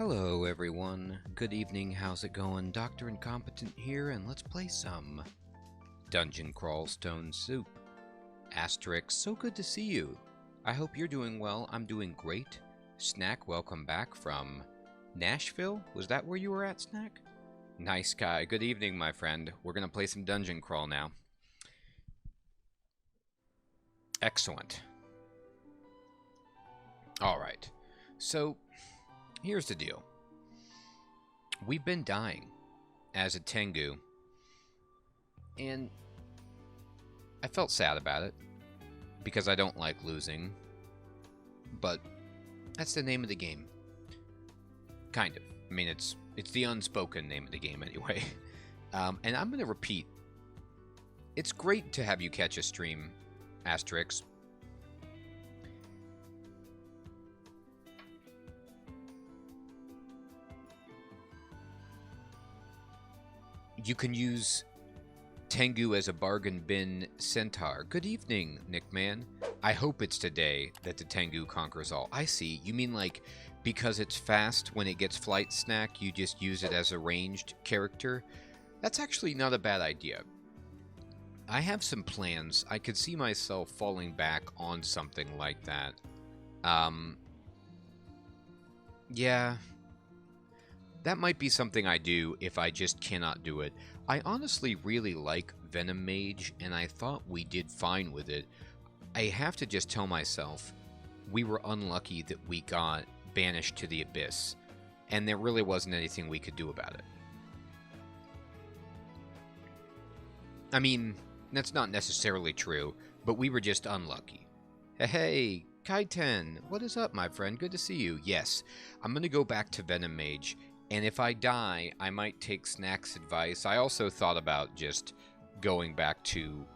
Hello everyone, good evening, how's it going? Dr. Incompetent here, and let's play some Dungeon Crawl Stone Soup. Asterix, so good to see you. I hope you're doing well, I'm doing great. Snack, welcome back from Nashville? Was that where you were at, Snack? Nice guy, good evening my friend. We're gonna play some Dungeon Crawl now. Excellent. Alright, so here's the deal. We've been dying as a Tengu, and I felt sad about it, because I don't like losing, but that's the name of the game. Kind of. I mean, it's the unspoken name of the game anyway. And I'm going to repeat. It's great to have you catch a stream, Asterix. You can use Tengu as a bargain bin centaur. Good evening, Nickman. I hope it's today that the Tengu conquers all. I see. You mean like because it's fast when it gets flight snack, you just use it as a ranged character? That's actually not a bad idea. I have some plans. I could see myself falling back on something like that. Yeah. That might be something I do if I just cannot do it. I honestly really like Venom Mage, and I thought we did fine with it. I have to just tell myself, we were unlucky that we got banished to the Abyss, and there really wasn't anything we could do about it. I mean, that's not necessarily true, but we were just unlucky. Hey, Kaiten, what is up, my friend? Good to see you. Yes, I'm going to go back to Venom Mage. And if I die, I might take Snack's advice. I also thought about just going back to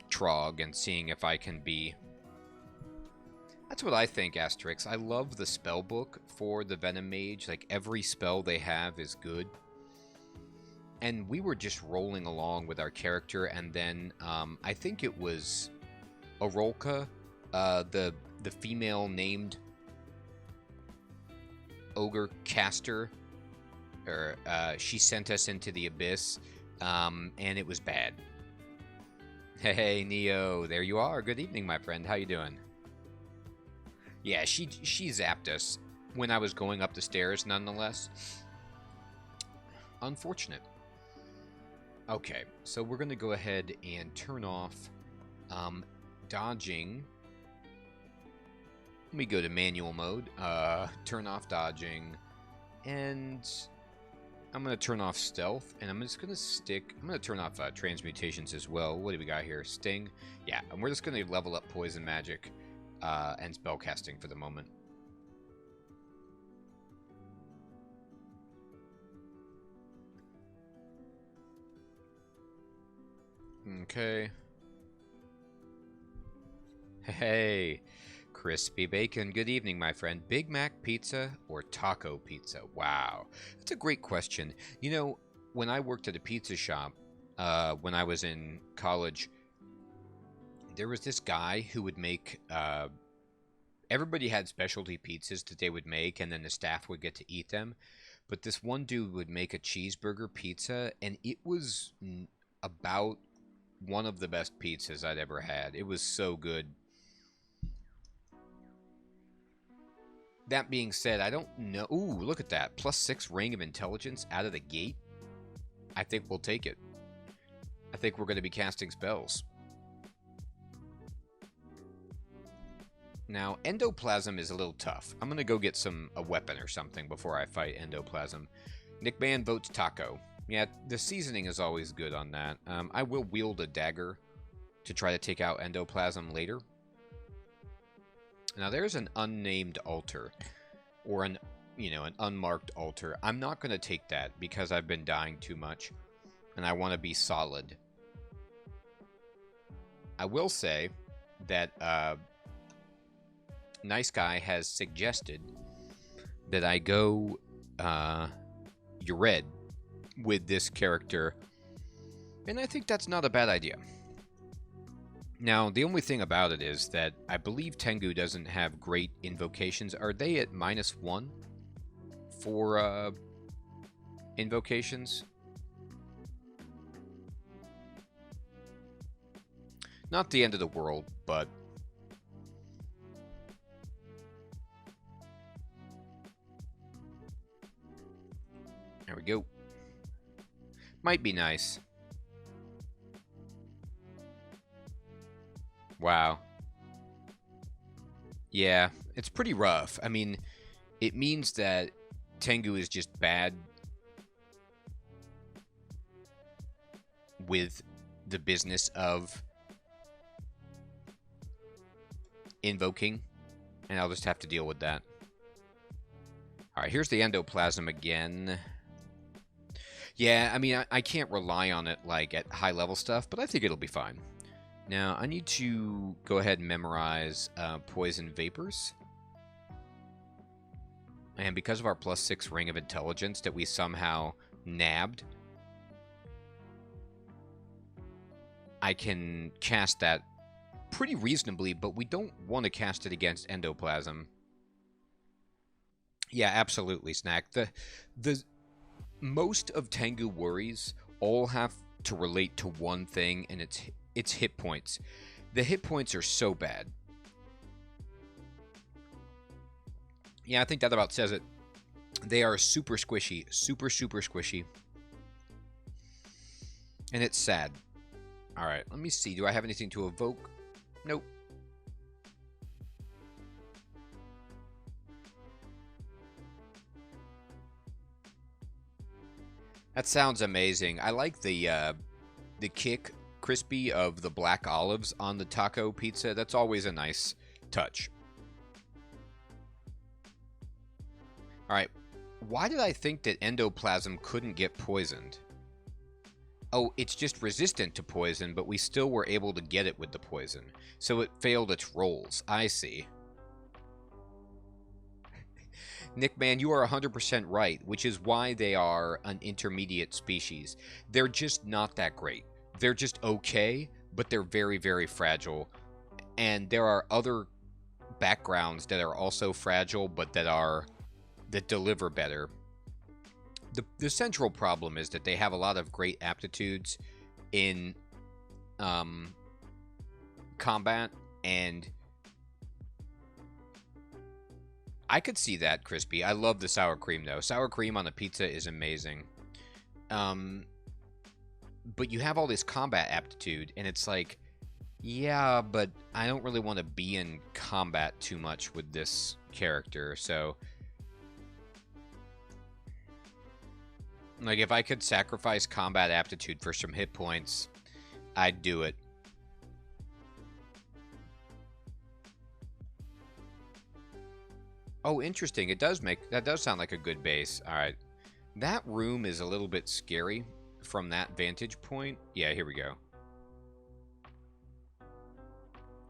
Trog and seeing if I can be... That's what I think, Asterix. I love the spell book for the Venom Mage. Like, every spell they have is good. And we were just rolling along with our character, and then I think it was Arolka, the female named ogre caster, or she sent us into the Abyss, and it was bad. Hey, Neo, there you are. Good evening, my friend. How you doing? Yeah, she zapped us when I was going up the stairs, nonetheless. Unfortunate. Okay, so we're going to go ahead and turn off dodging. Let me go to manual mode. Turn off dodging, and I'm going to turn off stealth, and I'm just going to I'm going to turn off transmutations as well. What do we got here? Sting? Yeah, and we're just going to level up poison magic and spellcasting for the moment. Okay. Hey, crispy bacon. Good evening, my friend. Big Mac pizza or taco pizza? Wow, that's a great question. You know, when I worked at a pizza shop, when I was in college, there was this guy who would make... everybody had specialty pizzas that they would make, and then the staff would get to eat them. But this one dude would make a cheeseburger pizza, and it was about one of the best pizzas I'd ever had. It was so good. That being said, I don't know... Ooh, look at that. +6 ring of intelligence out of the gate. I think we'll take it. I think we're going to be casting spells. Now, endoplasm is a little tough. I'm going to go get a weapon or something before I fight endoplasm. Nickman votes taco. Yeah, the seasoning is always good on that. I will wield a dagger to try to take out endoplasm later. Now, there's an unnamed altar, or an unmarked altar. I'm not going to take that because I've been dying too much, and I want to be solid. I will say that Nice Guy has suggested that I go Ured with this character, and I think that's not a bad idea. Now, the only thing about it is that I believe Tengu doesn't have great invocations. Are they at -1 for invocations. Not the end of the world, but there we go. Might be nice. Wow. Yeah, it's pretty rough. I mean, it means that Tengu is just bad with the business of invoking, and I'll just have to deal with that. Alright, here's the endoplasm again. Yeah, I mean, I can't rely on it, like, at high-level stuff, but I think it'll be fine. Now, I need to go ahead and memorize poison vapors. And because of our +6 ring of intelligence that we somehow nabbed, I can cast that pretty reasonably, but we don't want to cast it against endoplasm. Yeah, absolutely, Snack. The most of Tengu worries all have to relate to one thing, and it's hit points. The hit points are so bad. Yeah, I think that about says it. They are super squishy. Super, super squishy. And it's sad. Alright, let me see. Do I have anything to evoke? Nope. That sounds amazing. I like the kick crispy of the black olives on the taco pizza. That's always a nice touch. Alright, why did I think that endoplasm couldn't get poisoned? Oh, it's just resistant to poison, but we still were able to get it with the poison. So it failed its rolls. I see. Nick, man, you are 100% right, which is why they are an intermediate species. They're just not that great. They're just okay, but they're very, very fragile. And there are other backgrounds that are also fragile, but that deliver better. The central problem is that they have a lot of great aptitudes in combat, and I could see that, Crispy. I love the sour cream, though. Sour cream on a pizza is amazing. But you have all this combat aptitude, and it's like, yeah, but I don't really want to be in combat too much with this character, so... Like, if I could sacrifice combat aptitude for some hit points, I'd do it. Oh, interesting. That does sound like a good base. Alright. That room is a little bit scary from that vantage point. Yeah, here we go.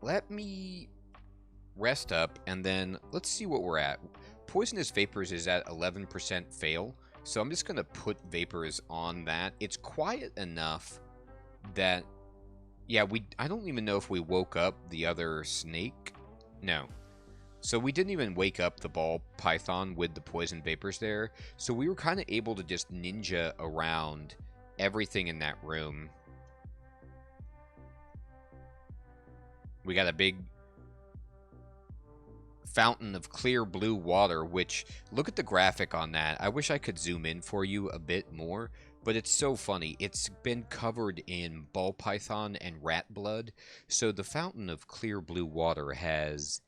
Let me rest up, and then let's see what we're at. Poisonous Vapors is at 11% fail. So I'm just going to put Vapors on that. It's quiet enough that... Yeah, I don't even know if we woke up the other snake. No. So we didn't even wake up the ball python with the poison vapors there. So we were kind of able to just ninja around everything in that room. We got a big fountain of clear blue water, which, look at the graphic on that. I wish I could zoom in for you a bit more, but it's so funny. It's been covered in ball python and rat blood, so the fountain of clear blue water has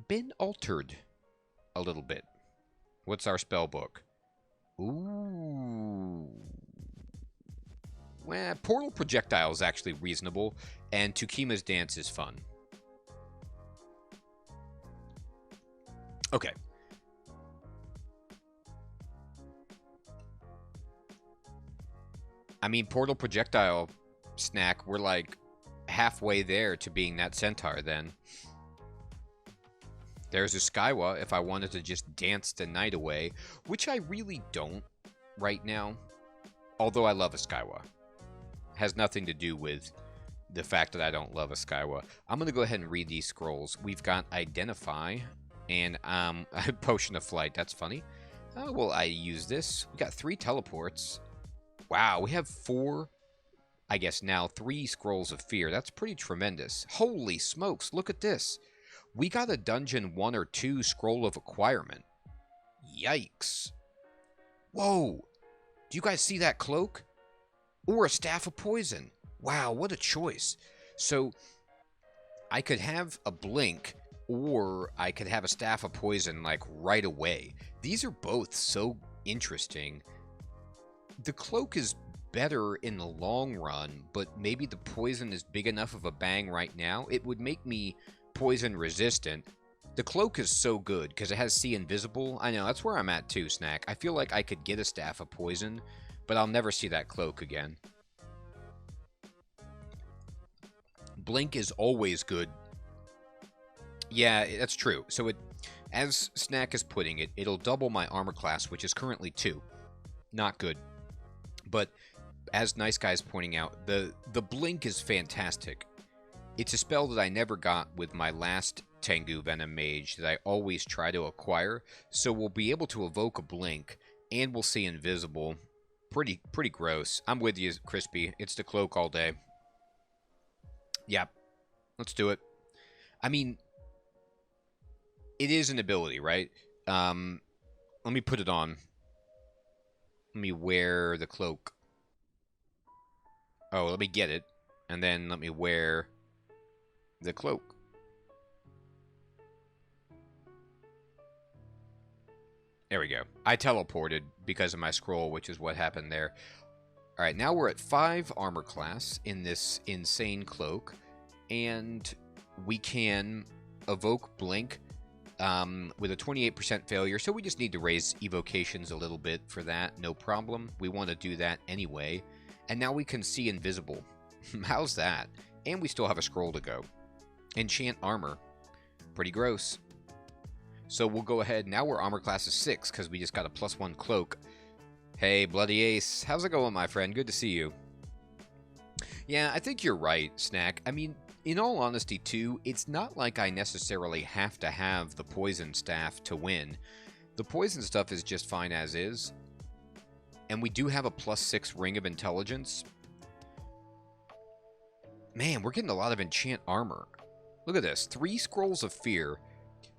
been altered a little bit. What's our spell book? Ooh. Well, Portal Projectile is actually reasonable, and Tukima's Dance is fun. Okay. I mean, Portal Projectile, Snack, we're like halfway there to being that centaur then. There's a Skywa if I wanted to just dance the night away, which I really don't right now. Although I love a Skywa. Has nothing to do with the fact that I don't love a Skywa. I'm going to go ahead and read these scrolls. We've got Identify and Potion of Flight. That's funny. Oh, well, I use this. We got 3 teleports. Wow, we have 4, I guess now 3 scrolls of fear. That's pretty tremendous. Holy smokes, look at this. We got a dungeon 1 or 2 scroll of acquirement. Yikes. Whoa, do you guys see that cloak? Or a staff of poison. Wow, what a choice. So, I could have a blink, or I could have a staff of poison, like, right away. These are both so interesting. The cloak is better in the long run, but maybe the poison is big enough of a bang right now. It would make me poison resistant. The cloak is so good because it has see invisible. I know, that's where I'm at too, Snack. I feel like I could get a staff of poison, but I'll never see that cloak again. Blink is always good. Yeah, that's true. So it, as Snack is putting it, it'll double my armor class, which is currently 2. Not good. But as Nice Guy's pointing out, the blink is fantastic. It's a spell that I never got with my last Tengu Venom Mage that I always try to acquire, so we'll be able to evoke a blink, and we'll see invisible. Pretty gross. I'm with you, Crispy. It's the cloak all day. Yeah, let's do it. I mean, it is an ability, right? Let me put it on. Let me wear the cloak. Oh, let me get it. And then let me wear the cloak. There we go. I teleported because of my scroll, which is what happened there. Alright, now we're at 5 armor class in this insane cloak. And we can evoke Blink with a 28% failure, so we just need to raise evocations a little bit for that, no problem. We want to do that anyway. And now we can see invisible. How's that? And we still have a scroll to go. Enchant armor. Pretty gross. So we'll go ahead. Now we're armor class is 6 because we just got a +1 cloak. Hey, Bloody Ace. How's it going, my friend? Good to see you. Yeah, I think you're right, Snack. I mean, in all honesty, too, it's not like I necessarily have to have the poison staff to win. The poison stuff is just fine as is. And we do have a +6 Ring of Intelligence. Man, we're getting a lot of enchant armor. Look at this. 3 scrolls of fear.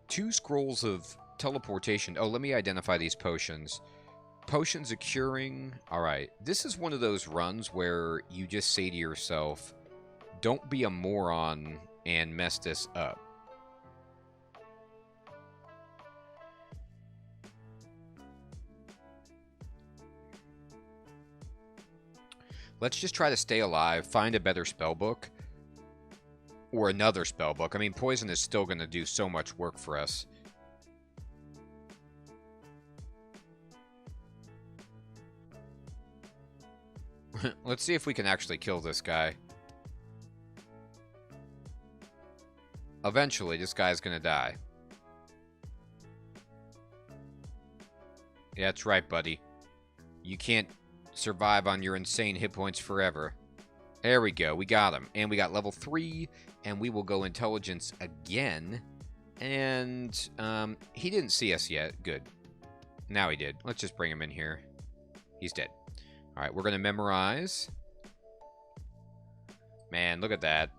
2 scrolls of teleportation. Oh, let me identify these potions. Potions of curing. Alright. This is one of those runs where you just say to yourself, don't be a moron and mess this up. Let's just try to stay alive, find a better spellbook. Or another spellbook. I mean, poison is still going to do so much work for us. Let's see if we can actually kill this guy. Eventually, this guy's going to die. Yeah, that's right, buddy. You can't survive on your insane hit points forever. There we go. We got him. And we got level 3. And we will go intelligence again. And he didn't see us yet. Good. Now he did. Let's just bring him in here. He's dead. All right, we're going to memorize. Man, look at that.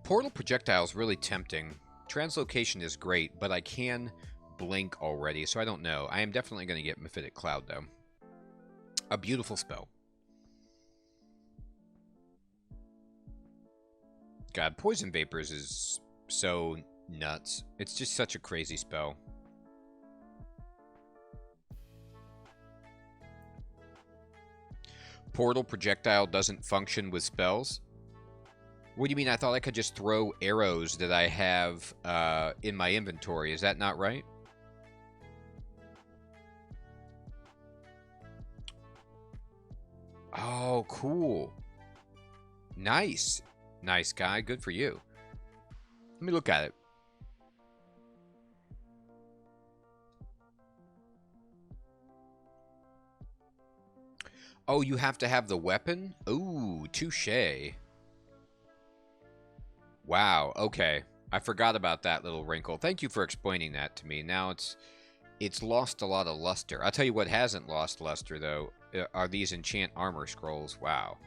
Portal projectile is really tempting. Translocation is great, but I can blink already, so I don't know. I am definitely going to get Mephitic Cloud, though. A beautiful spell. God, Poison Vapors is so nuts. It's just such a crazy spell. Portal projectile doesn't function with spells? What do you mean? I thought I could just throw arrows that I have in my inventory. Is that not right? Oh, cool. Nice. Nice guy. Good for you. Let me look at it. Oh, you have to have the weapon? Ooh, touche. Wow, okay. I forgot about that little wrinkle. Thank you for explaining that to me. Now it's lost a lot of luster. I'll tell you what hasn't lost luster, though, are these enchant armor scrolls. Wow.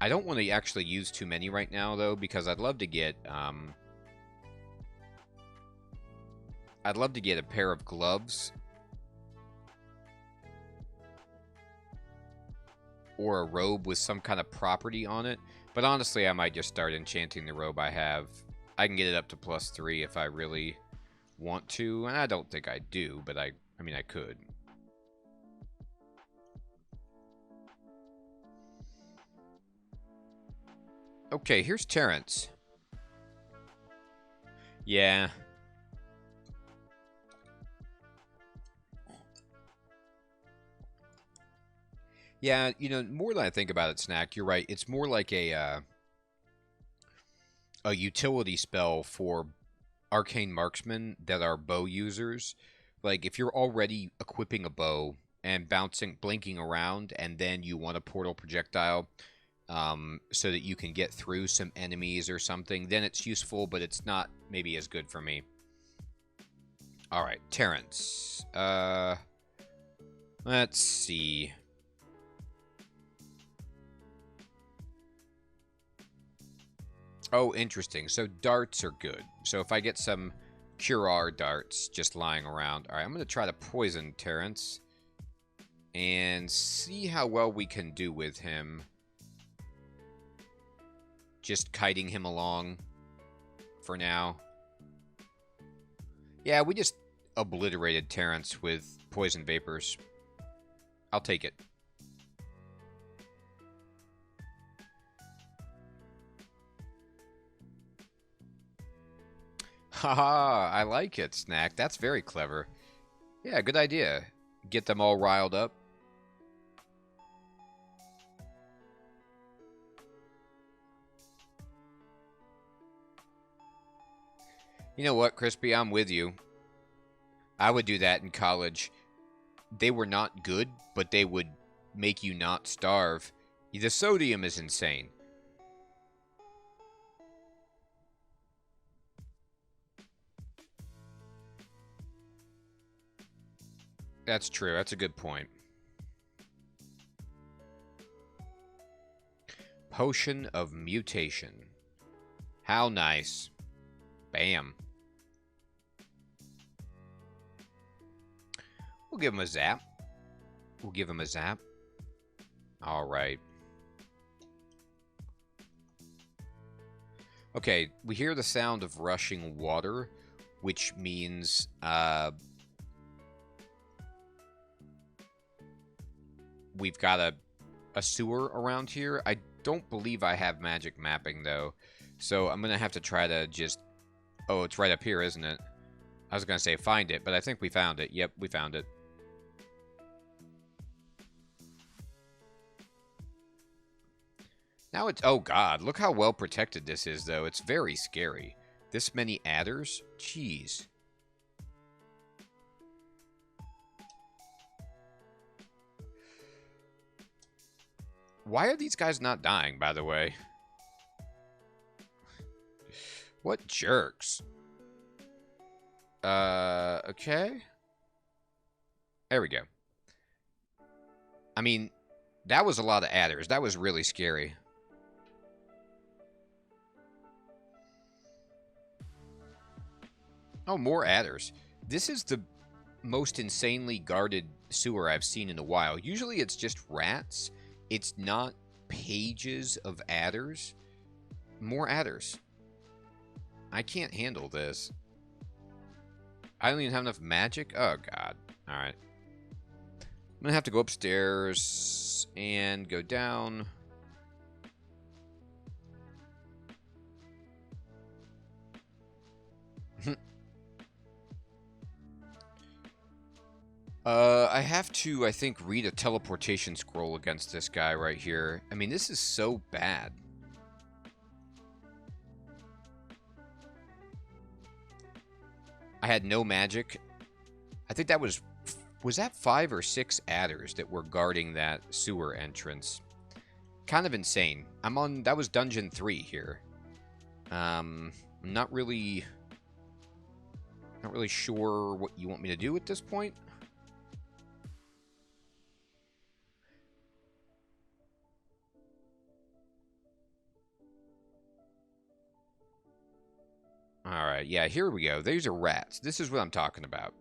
I don't want to actually use too many right now, though, because I'd love to get a pair of gloves or a robe with some kind of property on it. But honestly, I might just start enchanting the robe I have. I can get it up to +3 if I really want to, and I don't think I do, but I mean, I could. Okay, here's Terrence. Yeah. Yeah, you know, more than I think about it, Snack, you're right. It's more like a utility spell for arcane marksmen that are bow users. Like, if you're already equipping a bow and blinking around, and then you want a portal projectile so that you can get through some enemies or something, then it's useful, but it's not maybe as good for me. All right, Terrence. Let's see. Oh, interesting. So darts are good. So if I get some Curar darts just lying around. All right, I'm going to try to poison Terrence and see how well we can do with him. Just kiting him along for now. Yeah, we just obliterated Terrence with poison vapors. I'll take it. Haha, I like it, Snack. That's very clever. Yeah, good idea. Get them all riled up. You know what, Crispy? I'm with you. I would do that in college. They were not good, but they would make you not starve. The sodium is insane. That's true. That's a good point. Potion of Mutation. How nice. Bam. We'll give him a zap. We'll give him a zap. All right. Okay, we hear the sound of rushing water, which means we've got a sewer around here. I don't believe I have magic mapping, though. So I'm going to have to try to just... Oh, it's right up here, isn't it? I was going to say find it, but I think we found it. Yep, we found it. Now it's... Oh, God. Look how well protected this is, though. It's very scary. This many adders? Jeez. Why are these guys not dying, by the way? What jerks. Okay. There we go. I mean, that was a lot of adders. That was really scary. Oh, more adders. This is the most insanely guarded sewer I've seen in a while. Usually it's just rats. It's not pages of adders. More adders. I can't handle this. I don't even have enough magic. Oh, God. Alright. I'm going to have to go upstairs and go down. I have to, I think, read a teleportation scroll against this guy right here. I mean, this is so bad. I had no magic. I think that was Was that 5 or 6 adders that were guarding that sewer entrance? Kind of insane. That was dungeon 3 here. I'm not really sure what you want me to do at this point. Alright, yeah, here we go. These are rats. This is what I'm talking about.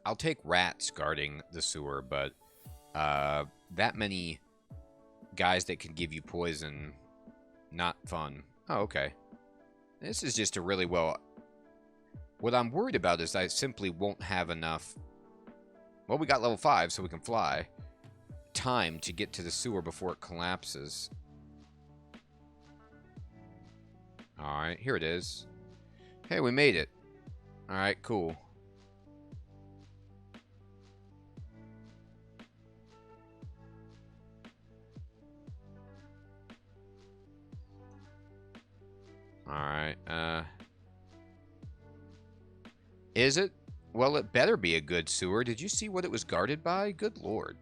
I'll take rats guarding the sewer, but that many guys that can give you poison, not fun. Oh, okay. This is just a really well... What I'm worried about is I simply won't have enough... Well, we got level 5, so we can fly. Time to get to the sewer before it collapses. Alright, here it is. Hey, we made it. Alright, cool. Alright, Is it? Well, it better be a good sewer. Did you see what it was guarded by? Good lord.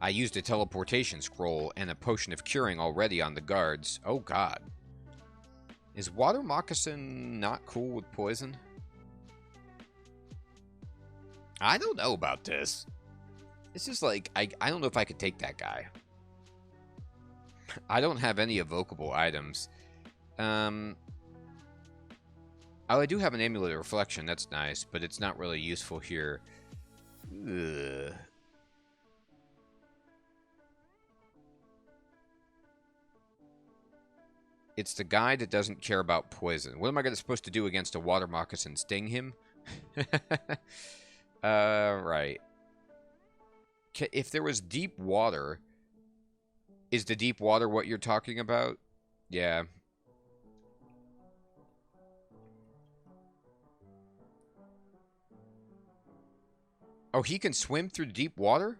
I used a teleportation scroll and a potion of curing already on the guards. Oh god. Is water moccasin not cool with poison? I don't know about this. This is like, I don't know if I could take that guy. I don't have any evocable items. Oh, I do have an amulet of reflection. That's nice, but it's not really useful here. Ugh. It's the guy that doesn't care about poison. What am I supposed to do against a water moccasin? Sting him? Right. If there was deep water, is the deep water what you're talking about? Yeah. Oh, he can swim through deep water?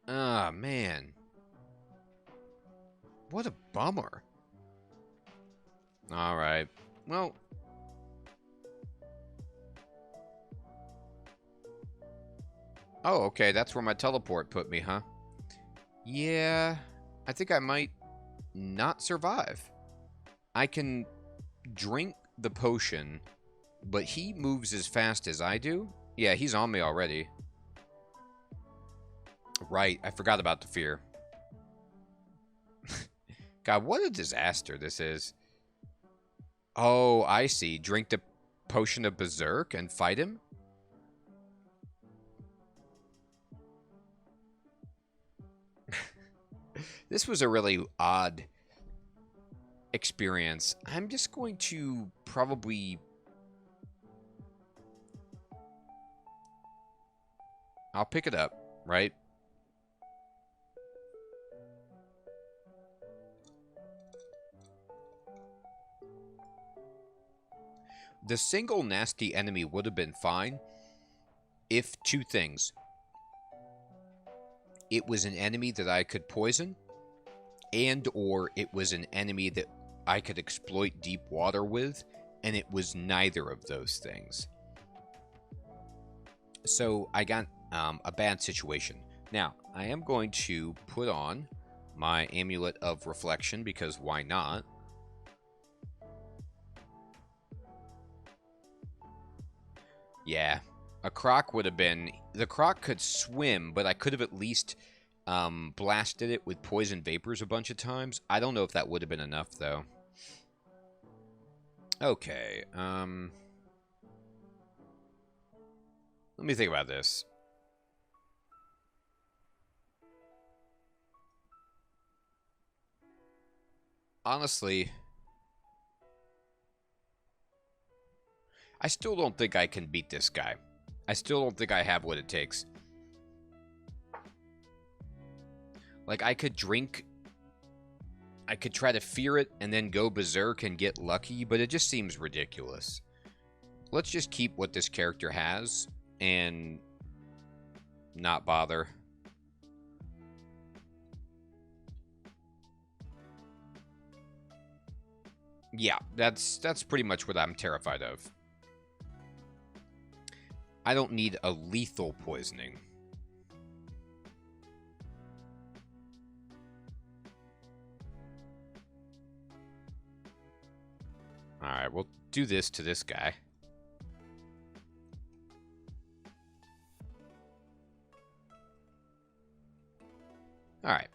Ah, man. What a bummer. Alright. Well... Oh, okay, that's where my teleport put me, huh? Yeah, I think I might not survive. I can drink the potion, but he moves as fast as I do. Yeah, he's on me already. Right, I forgot about the fear. God, what a disaster this is. Oh, I see. Drink the potion of Berserk and fight him? This was a really odd experience. I'm just going to probably... I'll pick it up, right? The single nasty enemy would have been fine if two things. It was an enemy that I could poison, and or it was an enemy that I could exploit deep water with, and it was neither of those things. So I got a bad situation. Now, I am going to put on my amulet of reflection, because why not? Yeah, a croc would have been... The croc could swim, but I could have at least blasted it with poison vapors a bunch of times. I don't know if that would have been enough, though. Okay, let me think about this. Honestly, I still don't think I can beat this guy. I still don't think I have what it takes. Like, I could drink... I could try to fear it and then go berserk and get lucky, but it just seems ridiculous. Let's just keep what this character has and not bother. Yeah, that's pretty much what I'm terrified of. I don't need a lethal poisoning. Alright, we'll do this to this guy. Alright.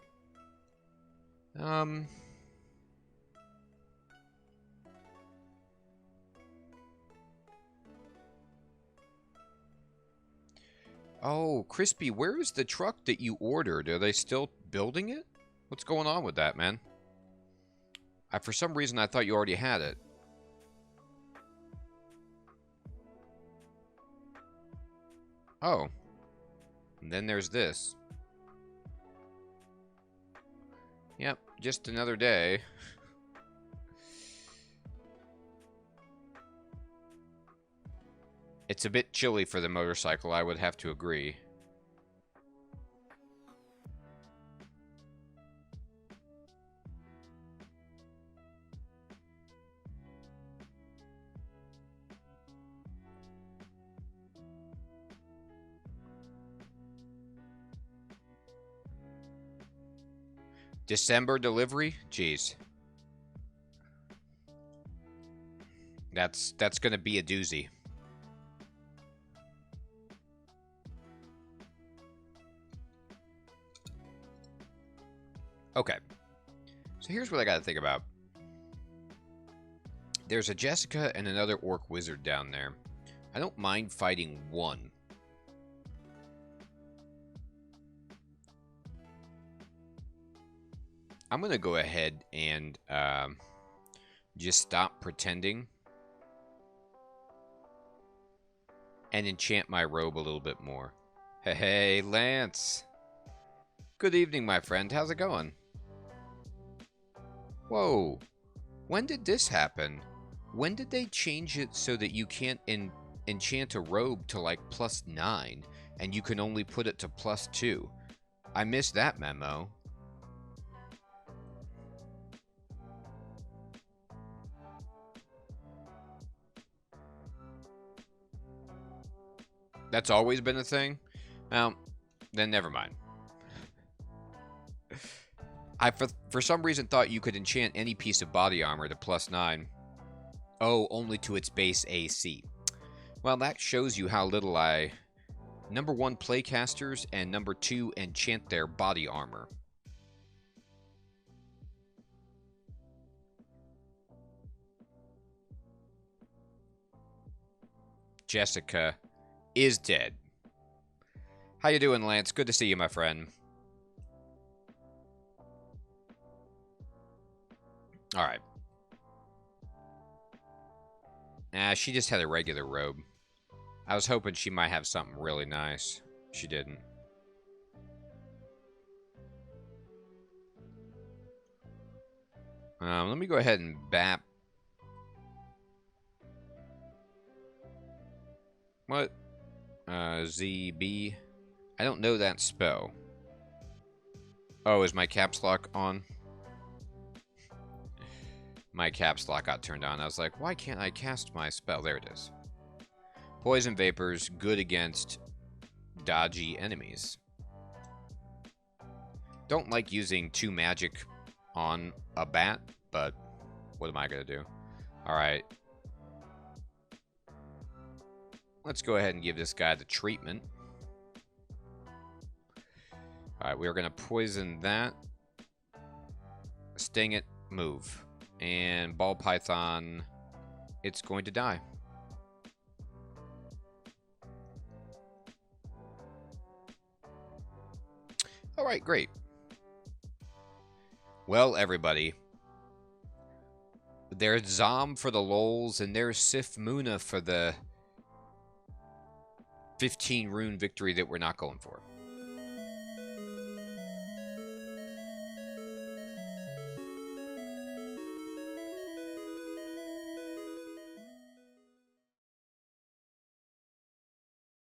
Oh, Crispy, where is the truck that you ordered? Are they still building it? What's going on with that, man? For some reason, I thought you already had it. Oh. And then there's this. Yep, just another day. It's a bit chilly for the motorcycle, I would have to agree. December delivery? Jeez. That's gonna be a doozy. Okay. So here's what I gotta think about. There's a Jessica and another orc wizard down there. I don't mind fighting one. I'm gonna go ahead and just stop pretending and enchant my robe a little bit more. Hey, Lance. Good evening, my friend. How's it going? Whoa. When did this happen? When did they change it so that you can't enchant a robe to like +9 and you can only put it to +2? I missed that memo. That's always been a thing? Well, then never mind. I, for some reason, thought you could enchant any piece of body armor to +9. Oh, only to its base AC. Well, that shows you how little I... Number 1, playcasters, and number 2, enchant their body armor. Jessica is dead. How you doing, Lance? Good to see you, my friend. Alright. She just had a regular robe. I was hoping she might have something really nice. She didn't. Let me go ahead and bap. What? ZB. I don't know that spell. Oh, is my caps lock on? My caps lock got turned on. I was like, why can't I cast my spell? There it is. Poison Vapors, good against dodgy enemies. Don't like using 2 magic on a bat, but what am I going to do? Alright. Let's go ahead and give this guy the treatment. Alright, we are going to poison that. Sting it, move. And Ball Python, it's going to die. Alright, great. Well, everybody. There's Zom for the lols, and there's Sif Muna for the 15 rune victory that we're not going for.